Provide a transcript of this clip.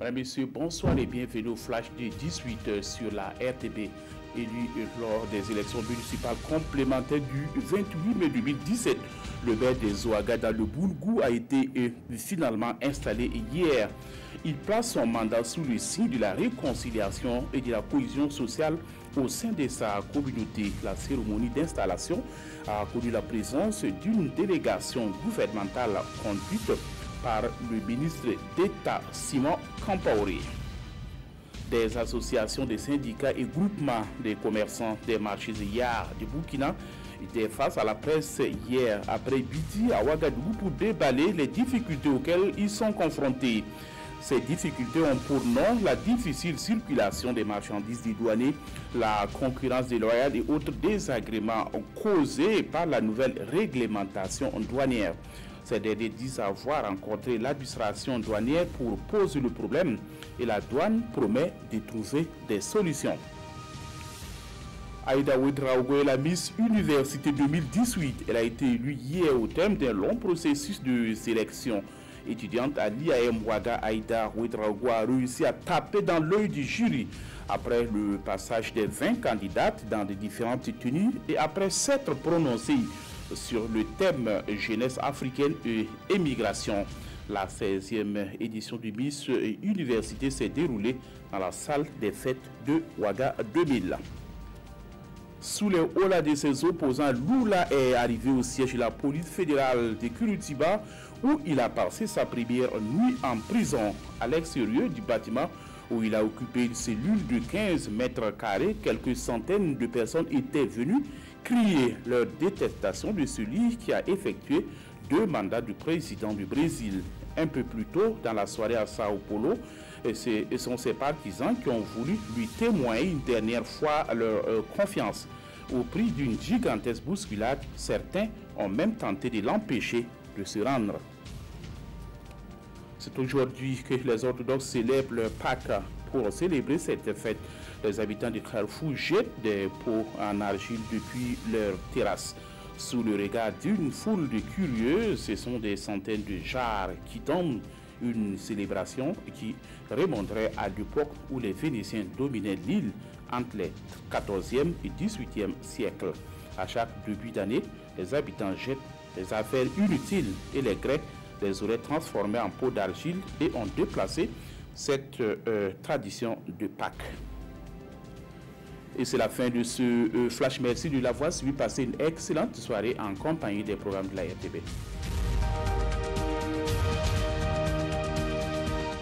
Mesdames, Messieurs, bonsoir et bienvenue au flash de 18h sur la RTB. Élu lors des élections municipales complémentaires du 28 mai 2017, le maire de Zouaga dans le Boulgou a été finalement installé hier. Il place son mandat sous le signe de la réconciliation et de la cohésion sociale au sein de sa communauté. La cérémonie d'installation a connu la présence d'une délégation gouvernementale conduite par le ministre d'État Simon Kampaoré. Des associations de syndicats et groupements des commerçants des marchés hier du Burkina étaient face à la presse hier après midi à Ouagadougou pour déballer les difficultés auxquelles ils sont confrontés. Ces difficultés ont pour nom la difficile circulation des marchandises des douaniers, la concurrence déloyale et autres désagréments causés par la nouvelle réglementation douanière. Ces derniers disent avoir rencontré l'administration douanière pour poser le problème et la douane promet de trouver des solutions. Aïda Ouedraogo est la Miss Université 2018. Elle a été élue hier au terme d'un long processus de sélection. Étudiante à l'IAM Ouaga, Aïda Ouedraogo a réussi à taper dans l'œil du jury après le passage des 20 candidates dans de différentes tenues et après s'être prononcée sur le thème jeunesse africaine et émigration. La 16e édition du Miss Université s'est déroulée dans la salle des fêtes de Ouaga 2000. Sous les holas de ses opposants, Lula est arrivé au siège de la police fédérale de Curitiba où il a passé sa première nuit en prison. À l'extérieur du bâtiment où il a occupé une cellule de 15 mètres carrés, quelques centaines de personnes étaient venues crier leur détestation de celui qui a effectué 2 mandats de président du Brésil. Un peu plus tôt dans la soirée à Sao Paulo, ce sont ses partisans qui ont voulu lui témoigner une dernière fois leur confiance. Au prix d'une gigantesque bousculade, certains ont même tenté de l'empêcher de se rendre. C'est aujourd'hui que les orthodoxes célèbrent leur Pâques. Pour célébrer cette fête, les habitants de Carrefour jettent des pots en argile depuis leur terrasse. Sous le regard d'une foule de curieux, ce sont des centaines de jarres qui tombent, une célébration qui remonterait à l'époque où les Vénitiens dominaient l'île entre les 14e et 18e siècles. À chaque début d'année, les habitants jettent des affaires inutiles et les Grecs les auraient transformés en pots d'argile et ont déplacé cette tradition de Pâques. Et c'est la fin de ce flash. Merci de l'avoir suivi. Passez une excellente soirée en compagnie des programmes de la RTB.